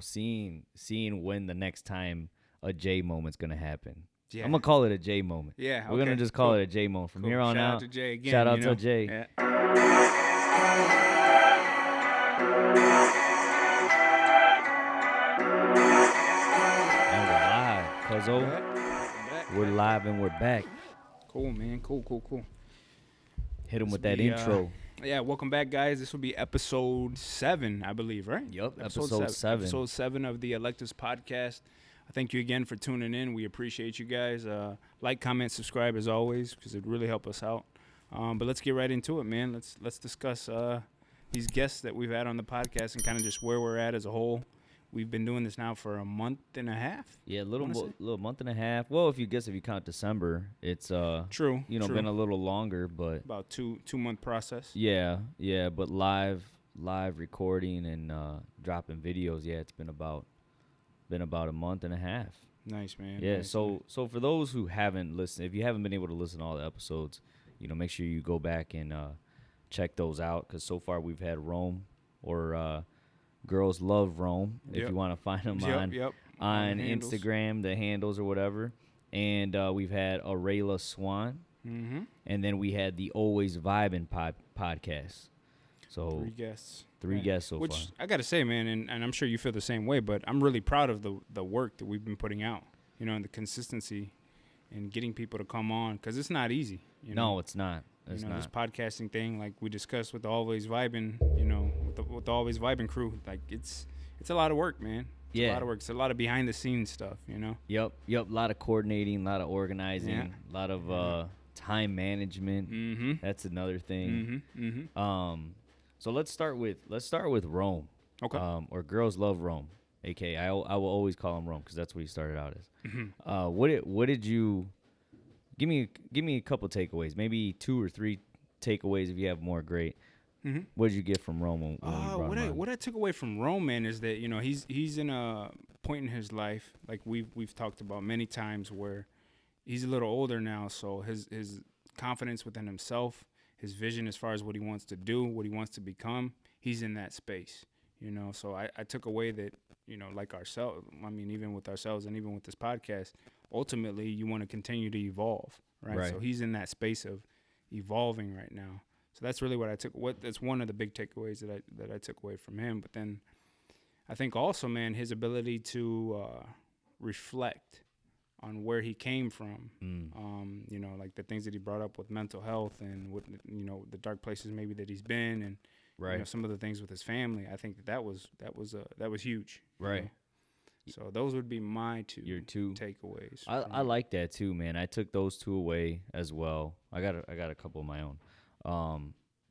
seeing when the next time a J moment's gonna happen. Yeah. I'm gonna call it a J moment. Yeah, We're gonna just call it a J moment from here on Shout out. out to Jay again. Shout out to Jay. Yeah. And we're live, cuzzo. We're live and we're back. Cool, man. Cool. Hit him with that intro. Yeah, welcome back, guys. This will be episode 7, I believe, right? Yup, episode 7. Episode 7 of the Electives podcast. Thank you again for tuning in. We appreciate you guys. Like, comment, subscribe as always, because it really helps us out. But let's get right into it, man. Let's discuss these guests that we've had on the podcast and kind of just where we're at as a whole. We've been doing this now for a month and a half. Yeah, little month and a half. Well, if you count December, it's true. Been a little longer, but about 2-month process. Yeah, but live recording and dropping videos. Yeah, it's been about a month and a half. Nice, man. Yeah, nice, so for those who haven't listened, if you haven't been able to listen to all the episodes, make sure you go back and check those out, because so far we've had Rome or Girls Love Rome, if you want to find them on Instagram, the handles or whatever. And we've had Arayla Swan, and then we had the Always Vibin' podcast. So 3 guests so far. Which I got to say, man, and I'm sure you feel the same way, but I'm really proud of the work that we've been putting out, and the consistency and getting people to come on, because it's not easy. No, it's not. This podcasting thing, like we discussed with the Always Vibin', with the Always Vibin' crew, like it's a lot of work, man. It's a lot of work. It's a lot of behind the scenes stuff, Yep. A lot of coordinating, a lot of organizing, a lot of time management. That's another thing. So let's start with Rome. Okay. Or Girls Love Rome, aka I will always call him Rome, because that's what he started out as. What did you give me a couple takeaways, maybe 2 or 3 takeaways if you have more? Great. What did you get from Rome when you brought him on? What I took away from Rome, man, is that he's in a point in his life, like we've talked about many times, where he's a little older now, so his confidence within himself, his vision as far as what he wants to do, what he wants to become, he's in that space, So I took away that, like ourselves, I mean, even with ourselves and even with this podcast, ultimately you want to continue to evolve, right? So he's in that space of evolving right now. So that's really what I took. That's one of the big takeaways that I took away from him. But then I think also, man, his ability to reflect on where he came from, like the things that he brought up with mental health and with, the dark places maybe that he's been, and some of the things with his family. I think that was huge. Right. So those would be my Your two takeaways. I like that too, man. I took those 2 away as well. I got a couple of my own.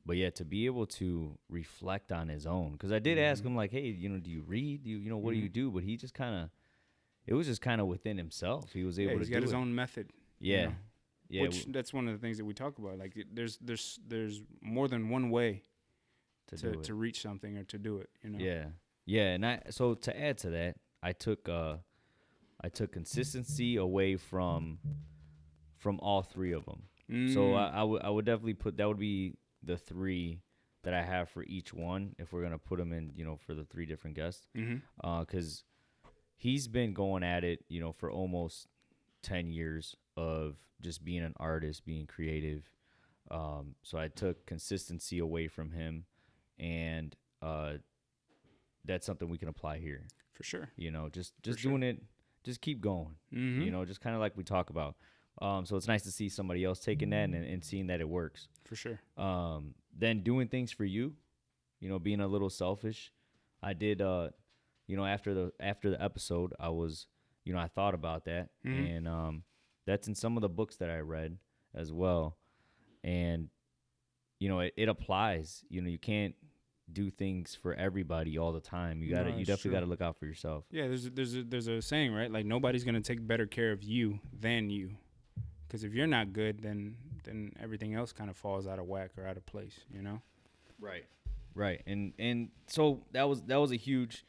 But yeah, to be able to reflect on his own, because I did ask him, like, hey, do you read? Do you, what do you do? But he just it was just kind of within himself. He was able to do it. He's got his own method. Yeah. Yeah. Which that's one of the things that we talk about. Like there's more than one way to reach something or to do it, Yeah. Yeah. And so to add to that, I took consistency away from all 3 of them. So I would definitely put, that would be the 3 that I have for each one, if we're gonna put them in, for the 3 different guests. Because he's been going at it, for almost 10 years of just being an artist, being creative. So I took consistency away from him, and that's something we can apply here. For sure. Just doing it, just keep going. Just kind of like we talk about. So it's nice to see somebody else taking that and seeing that it works. For sure. Then doing things for you, being a little selfish. I did, after the episode, I was, I thought about that, and that's in some of the books that I read as well, and it applies. You can't do things for everybody all the time. You definitely got to look out for yourself. Yeah, there's a saying, right? Like, nobody's gonna take better care of you than you. Because if you're not good, then everything else kind of falls out of whack or out of place, Right. And so that was a huge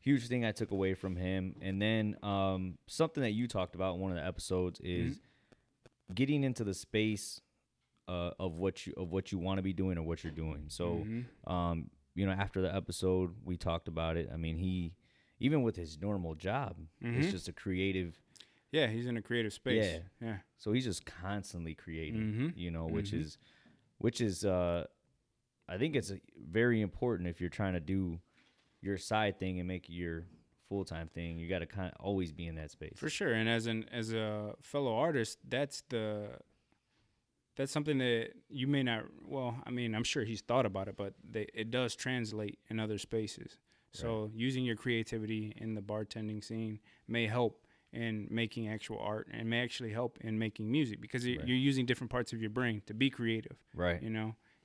thing I took away from him. And then something that you talked about in one of the episodes is getting into the space of what you want to be doing or what you're doing. So after the episode, we talked about it. I mean, even with his normal job, it's just a creative. Yeah, he's in a creative space. Yeah. So he's just constantly creating, which is I think it's very important if you're trying to do your side thing and make it your full-time thing. You got to always be in that space. For sure. And as a fellow artist, that's something that you may not, well, I mean, I'm sure he's thought about it, but it does translate in other spaces. So using your creativity in the bartending scene may help in making actual art and may actually help in making music because you're using different parts of your brain to be creative. Right.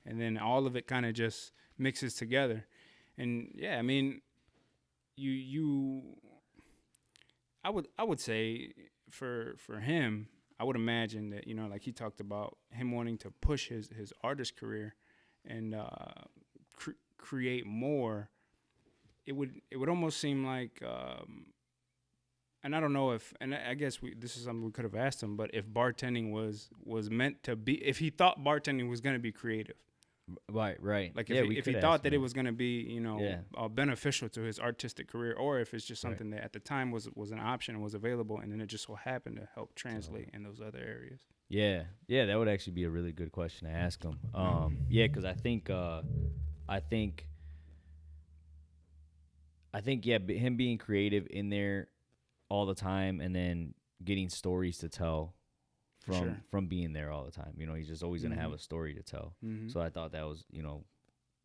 And then all of it kind of just mixes together. And yeah, I mean, I would say for him, I would imagine that, like he talked about him wanting to push his artist career and create more. It would almost seem like, and I don't know if, and I guess this is something we could have asked him, but if bartending was meant to be, if he thought bartending was going to be creative. Right. Like if he thought that it was going to be, beneficial to his artistic career, or if it's just something that at the time was an option and was available, and then it just so happened to help translate in those other areas. Yeah, that would actually be a really good question to ask him. Because I think him being creative in there all the time, and then getting stories to tell. From being there all the time, he's just always gonna have a story to tell. So I thought that was,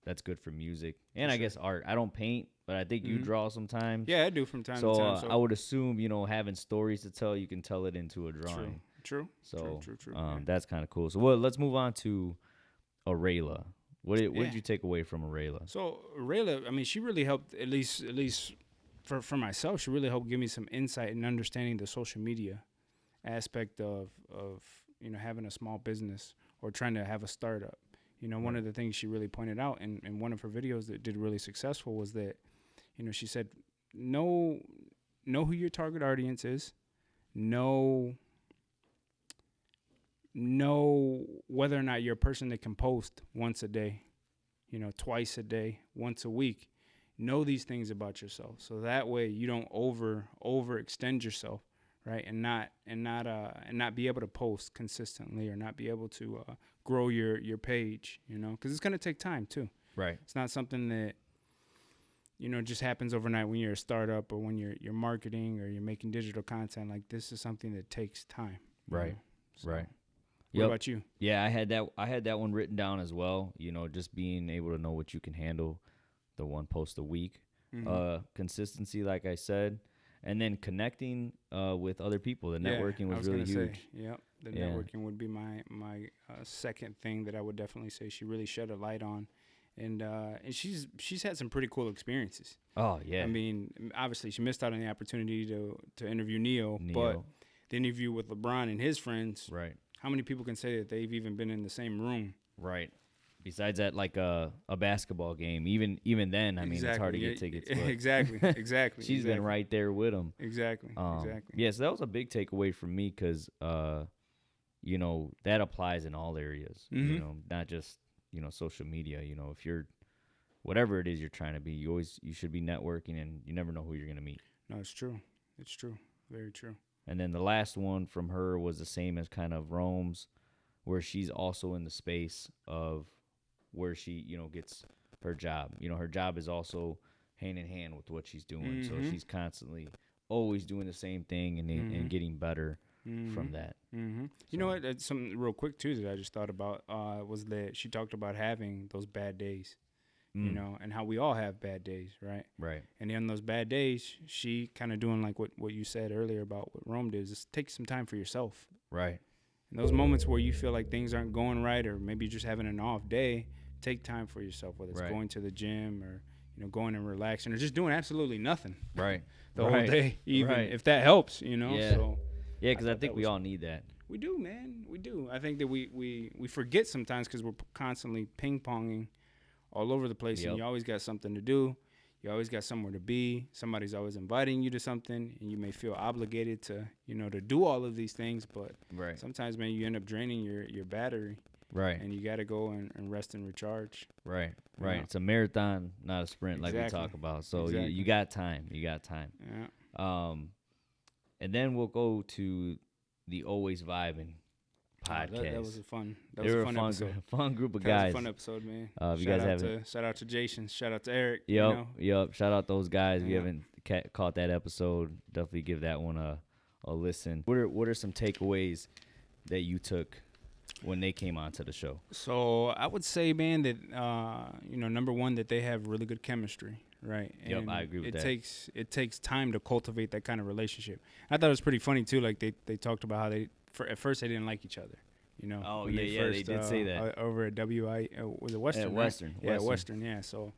that's good for music and I guess art. I don't paint, but I think you draw sometimes. Yeah, I do from time to time. So I would assume, having stories to tell, you can tell it into a drawing. True. So True. That's kind of cool. So let's move on to Arayla. What did you take away from Arayla? So Arayla, I mean, she really helped at least for myself. She really helped give me some insight and understanding the social media aspect of having a small business or trying to have a startup. One of the things she really pointed out in one of her videos that did really successful was that, she said, know who your target audience is, know whether or not you're a person that can post once a day, twice a day, once a week. Know these things about yourself, so that way you don't overextend yourself. Right, and not be able to post consistently or not be able to grow your page, because it's gonna take time too. Right, it's not something that just happens overnight when you're a startup or when you're marketing or you're making digital content. Like this is something that takes time. Right, right. What about you? Yeah, I had that one written down as well. Just being able to know what you can handle, the one post a week, consistency, like I said. And then connecting with other people. The networking was really huge. Networking would be my second thing that I would definitely say she really shed a light on, and she's had some pretty cool experiences. Oh yeah. I mean, obviously she missed out on the opportunity to interview Neo, but the interview with LeBron and his friends. Right. How many people can say that they've even been in the same room? Right. Besides that, like a basketball game, even then, I mean, it's hard to get tickets. Exactly. She's been right there with them. Exactly. Yeah, so that was a big takeaway for me because, that applies in all areas. Not just social media. If you're whatever it is you're trying to be, you should be networking, and you never know who you're gonna meet. No, it's true. It's true. Very true. And then the last one from her was the same as kind of Rome's, where she's also in the space of where she, gets her job. Her job is also hand in hand with what she's doing. So she's constantly always doing the same thing and getting better from that. You know what? Something real quick, too, that I just thought about was that she talked about having those bad days, and how we all have bad days, right? Right. And on those bad days, she kind of doing like what you said earlier about what Rome did, is take some time for yourself. Right. In those moments where you feel like things aren't going right, or maybe you're just having an off day, take time for yourself, whether it's going to the gym or going and relaxing or just doing absolutely nothing. Right. The whole day, even if that helps, Yeah. So because I think we all need that. We do, man. We do. I think that we forget sometimes because we're constantly ping-ponging all over the place, and you always got something to do. You always got somewhere to be. Somebody's always inviting you to something, and you may feel obligated to, to do all of these things. But sometimes, man, you end up draining your battery. Right. And you got to go and rest and recharge. Right. Right. Yeah. It's a marathon, not a sprint, like we Exactly. talk about. So Exactly. you got time. You got time. Yeah. And then we'll go to the Always Vibing podcast. That was a fun. That They was were a fun episode. Fun group of That was guys. a fun episode, man. If you guys haven't, shout out to Jason. Shout out to Eric. yep. Shout out those guys. If you Yeah. haven't caught that episode, definitely give that one a listen. What are some takeaways that you took when they came onto the show? So I would say, man, that number one, that they have really good chemistry, right? Yep, And I agree with that. It takes time to cultivate that kind of relationship. I thought it was pretty funny too. Like they talked about how at first they didn't like each other. Oh, when they did say that. Over at WI, was it Western? At right? Western. Yeah, Western. Yeah. So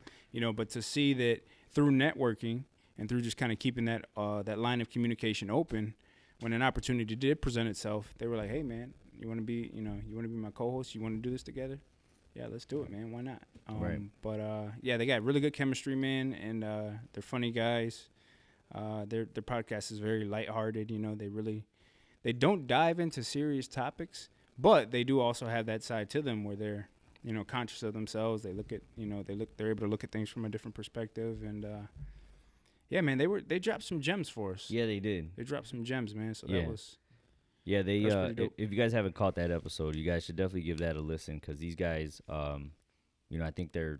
but to see that through networking and through just kind of keeping that line of communication open, when an opportunity did present itself, they were like, "Hey, man, you want to be my co-host? You want to do this together? Yeah, let's do it, man. Why not?" Right. But they got really good chemistry, man, and they're funny guys. Their podcast is very lighthearted. They don't dive into serious topics, but they do also have that side to them where they're conscious of themselves. They look at they're able to look at things from a different perspective, and yeah, man, they dropped some gems for us. Yeah, they did. They dropped some gems, man. So Yeah. that was. Yeah, they. That's pretty dope. If you guys haven't caught that episode, you guys should definitely give that a listen because these guys, I think they're,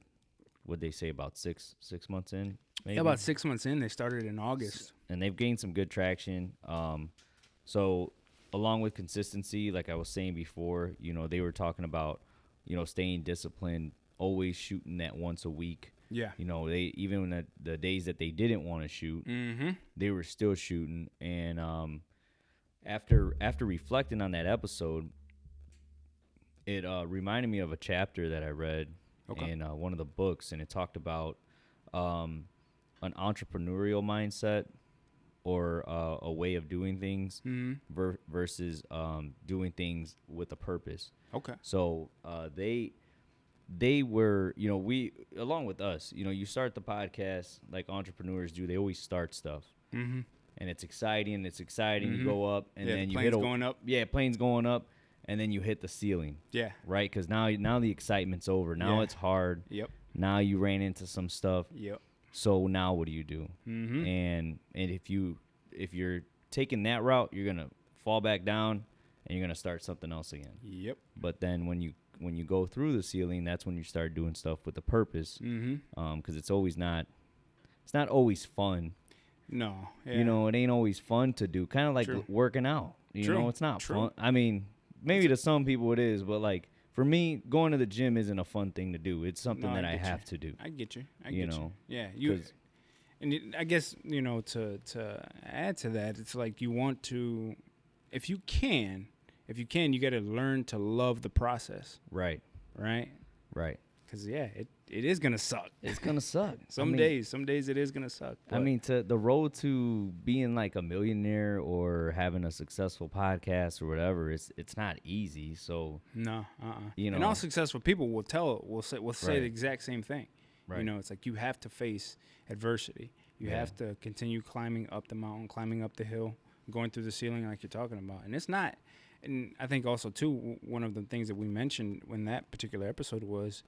what'd they say, about six months in? Maybe? Yeah, about 6 months in. They started in August. And they've gained some good traction. So along with consistency, like I was saying before, they were talking about, staying disciplined, always shooting that once a week. Yeah. They even when the days that they didn't want to shoot, they were still shooting. And after reflecting on that episode, it reminded me of a chapter that I read in one of the books, and it talked about an entrepreneurial mindset or a way of doing things versus doing things with a purpose. Okay. So they were, we, along with us, you start the podcast like entrepreneurs do. They always start stuff. And it's exciting. You go up, and then you hit going up. Yeah, plane's going up, and then you hit the ceiling. Yeah. Right? Because now the excitement's over. Now it's hard. Yep. Now you ran into some stuff. Yep. So now what do you do? And if you're taking that route, you're gonna fall back down, and you're gonna start something else again. Yep. But then when you go through the ceiling, that's when you start doing stuff with a purpose. Because it's not always fun. No. Yeah. It ain't always fun to do. Kind of like working out. It's not fun. I mean, maybe to some people it is, but like for me, going to the gym isn't a fun thing to do. It's something that I have to do. I get you. I get you. Yeah. I guess, to add to that, it's like you want to, if you can, you got to learn to love the process. Right. Because, it is going to suck. It's going to suck. Some days it is going to suck. I mean, to the road to being like a millionaire or having a successful podcast or whatever, it's not easy. So no, and all successful people will say the exact same thing. Right. It's like you have to face adversity. You have to continue climbing up the mountain, climbing up the hill, going through the ceiling like you're talking about. And it's not. And I think also too, one of the things that we mentioned in that particular episode was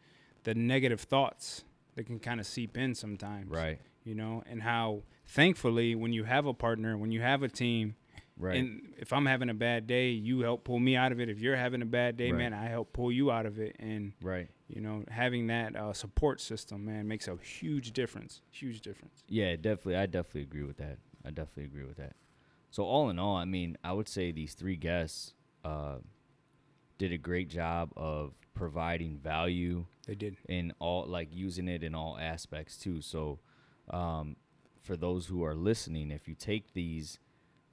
the negative thoughts that can kind of seep in sometimes. Right. And how thankfully when you have a partner, when you have a team, right. And if I'm having a bad day, you help pull me out of it. If you're having a bad day, man, I help pull you out of it. And having that support system, man, makes a huge difference. Huge difference. Yeah, definitely. I definitely agree with that. So all in all, I mean, I would say these three guests did a great job of providing value. They did. In all, like using it in all aspects too. So for those who are listening, if you take these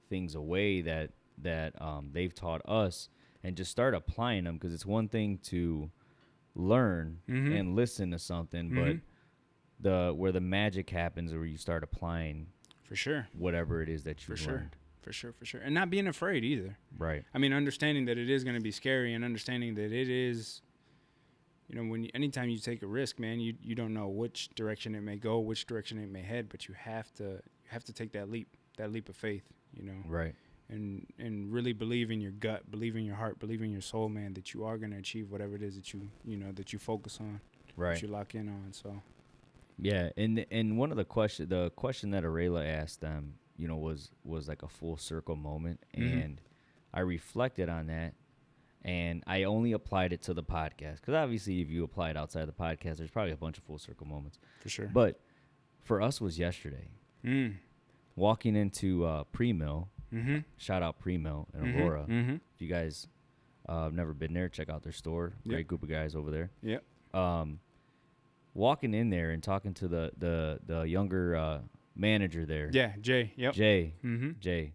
things away that they've taught us and just start applying them, because it's one thing to learn and listen to something, but where the magic happens, where you start applying for sure whatever it is that you've learned. For sure. And not being afraid either. Right. I mean, understanding that it is going to be scary, and understanding that it is, anytime you take a risk, man, you don't know which direction it may go, which direction it may head, but you have to take that leap of faith, Right. and really believe in your gut, believe in your heart, believe in your soul, man, that you are going to achieve whatever it is that that you focus on, that you lock in on. So yeah, and one of the question that Arela asked them, was like a full circle moment, and I reflected on that, and I only applied it to the podcast because obviously if you apply it outside the podcast, there's probably a bunch of full circle moments for sure. But for us was yesterday, walking into pre-mill. Shout out pre-mill in Aurora. If you guys have never been there, check out their store. Great group of guys over there. Yep. Walking in there and talking to the younger manager there. Yeah, Jay. Yep. Jay. Jay.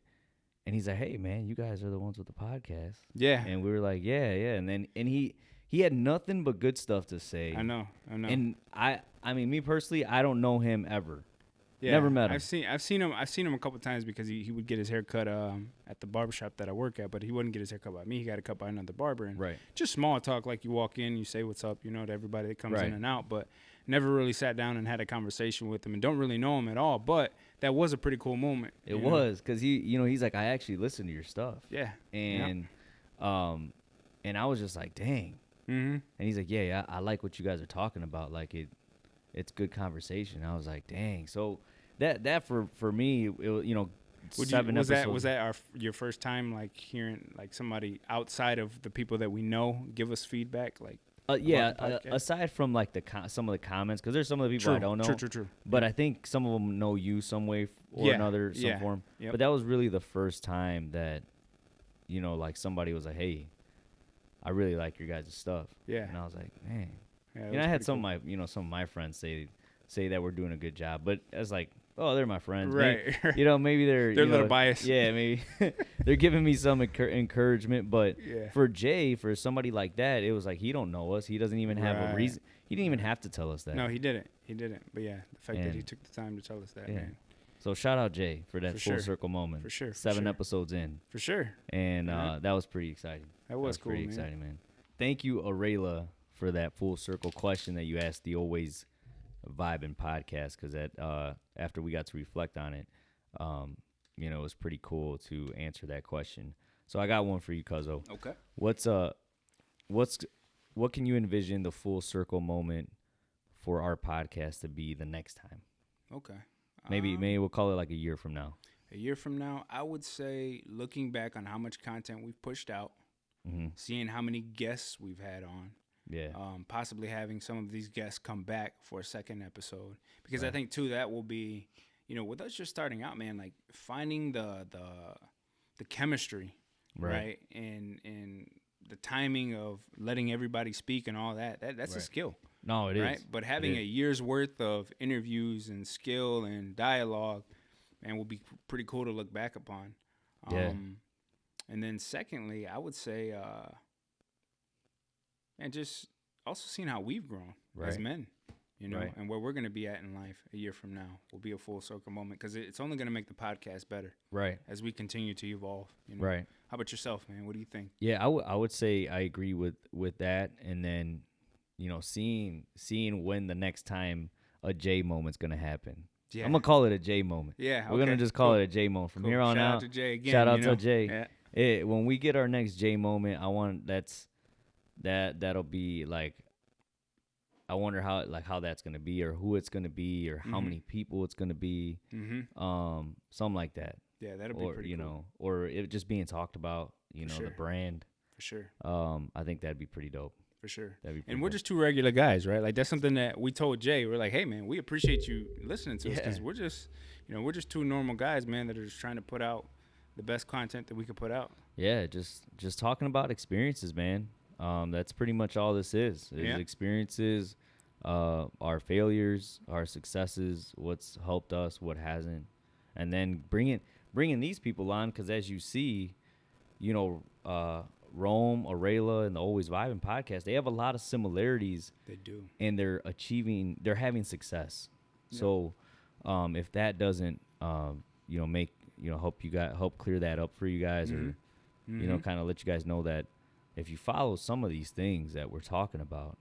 And he's like, "Hey man, you guys are the ones with the podcast." Yeah. And we were like, "Yeah." And he had nothing but good stuff to say. I know. And I mean, me personally, I don't know him ever. Yeah, never met him. I've seen him a couple times because he would get his hair cut at the barbershop that I work at, but he wouldn't get his hair cut by me. He got it cut by another barber. And just small talk, like you walk in, you say what's up, to everybody that comes in and out, but never really sat down and had a conversation with him and don't really know him at all. But that was a pretty cool moment. It was because he's like, I actually listened to your stuff. Yeah. And and I was just like, dang. And he's like, yeah, I like what you guys are talking about. Like it's good conversation. I was like, dang. So that for me, it, 7 episodes. Was that your first time like hearing like somebody outside of the people that we know give us feedback? Like aside from like some of the comments, because there's some of the people I don't know. True. But I think some of them know you some way or another, some form. Yep. But that was really the first time that like somebody was like, hey, I really like your guys' stuff. Yeah. And I was like, man. Yeah, I had some of my some of my friends say that we're doing a good job, but I was like, oh, they're my friends, right? Maybe they're a little biased. Yeah, maybe they're giving me some encouragement, but for Jay, for somebody like that, it was like he don't know us. He doesn't even have a reason. He didn't even have to tell us that. No, he didn't. But yeah, the fact that he took the time to tell us that, man. So shout out Jay for that full circle moment. For sure. 7 episodes in. For sure. And that was pretty exciting. That was cool, pretty exciting, man. Thank you, Arela, for that full circle question that you asked the Always Vibin' podcast, because that after we got to reflect on it, it was pretty cool to answer that question. So I got one for you, Cuzzo. Okay. What can you envision the full circle moment for our podcast to be the next time? Okay. Maybe we'll call it like a year from now. A year from now, I would say looking back on how much content we've pushed out, seeing how many guests we've had on. Yeah. Possibly having some of these guests come back for a second episode, because I think too that will be, with us just starting out, man, like finding the chemistry, right? And the timing of letting everybody speak and all that's a skill. No, it is. Right? But having a year's worth of interviews and skill and dialogue, man, will be pretty cool to look back upon. Yeah. And then secondly, I would say, and just also seeing how we've grown as men, and where we're going to be at in life a year from now will be a full circle moment, because it's only going to make the podcast better, right? As we continue to evolve, right? How about yourself, man? What do you think? Yeah, I would say I agree with that, and then seeing when the next time a J moment's going to happen. Yeah. I'm gonna call it a J moment. Yeah, we're gonna just call it a J moment from here on out. Shout out to Jay again. Shout out to Jay. Yeah. When we get our next J moment, I want that'll be like, I wonder how that's gonna be, or who it's gonna be, or how many people it's gonna be, something like that. Yeah, that'll be pretty cool. Or it just being talked about, the brand. For sure. I think that'd be pretty dope. For sure. And we're just two regular guys, right? Like that's something that we told Jay. We're like, hey man, we appreciate you listening to us, because we're just two normal guys, man, that are just trying to put out the best content that we could put out. Yeah, just talking about experiences, man. That's pretty much all this is. Experiences, our failures, our successes, what's helped us, what hasn't, and then bringing these people on, because as you see, Rome, Arela, and the Always Vibin' podcast, they have a lot of similarities. They do. And they're having success. Yep. So if that doesn't help clear that up for you guys, or kind of let you guys know that if you follow some of these things that we're talking about,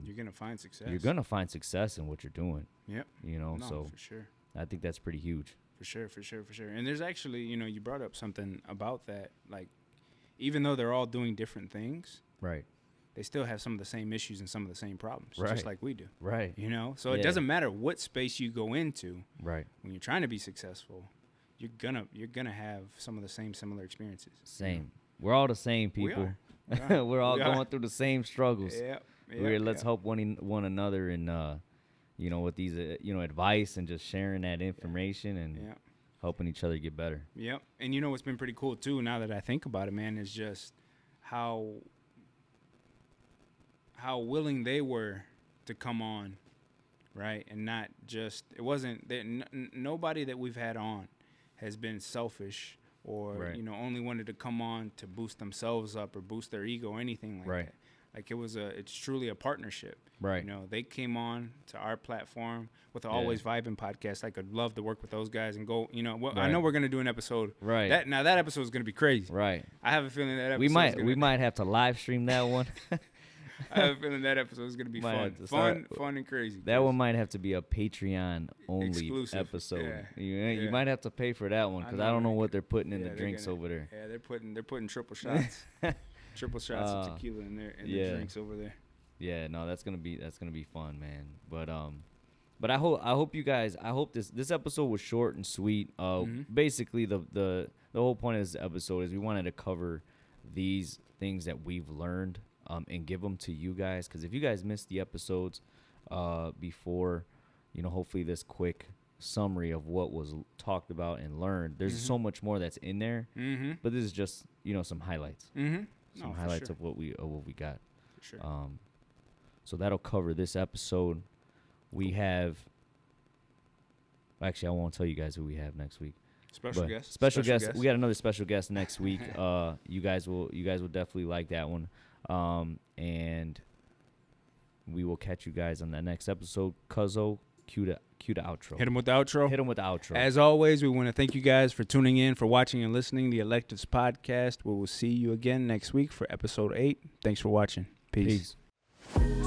you're gonna find success. You're gonna find success in what you're doing. Yep. So for sure. I think that's pretty huge. For sure. And there's actually, you brought up something about that. Like, even though they're all doing different things, Right. they still have some of the same issues and some of the same problems, Right. just like we do. Right. So it doesn't matter what space you go into. Right. When you're trying to be successful, you're gonna have some of the similar experiences. Same. We're all the same people. We are. We're all going through the same struggles. Let's help one another and with these advice and just sharing that information and helping each other get better. Yep. And what's been pretty cool too, now that I think about it, man, is just how willing they were to come on, right? And not just, it wasn't that nobody that we've had on has been selfish or only wanted to come on to boost themselves up or boost their ego or anything like that. Like it's truly a partnership. Right. They came on to our platform with the Always Vibing podcast. I could love to work with those guys and go, I know we're going to do an episode. Right. That episode is going to be crazy. Right. I have a feeling that episode we might have to live stream that one. I have a feeling that episode is going to be fun and crazy. That one might have to be a Patreon only exclusive episode. Yeah. You might have to pay for that one because I don't know what they're putting in the drinks over there. Yeah, they're putting triple shots, triple shots of tequila in their drinks over there. Yeah, no, that's gonna be fun, man. But I hope you guys. I hope this episode was short and sweet. Basically the whole point of this episode is we wanted to cover these things that we've learned. And give them to you guys, because if you guys missed the episodes before, hopefully this quick summary of what was talked about and learned. There's so much more that's in there, but this is just some highlights, some highlights of what we got. For sure. So that'll cover this episode. We have. Actually, I won't tell you guys who we have next week. Special guest. We got another special guest next week. You guys will definitely like that one. And we will catch you guys on the next episode. Cuzzo, cue the outro. Hit him with the outro. As As always, we want to thank you guys for tuning in, for watching and listening to the Electives Podcast. We will see you again next week for episode 8. Thanks for watching. Peace. Peace.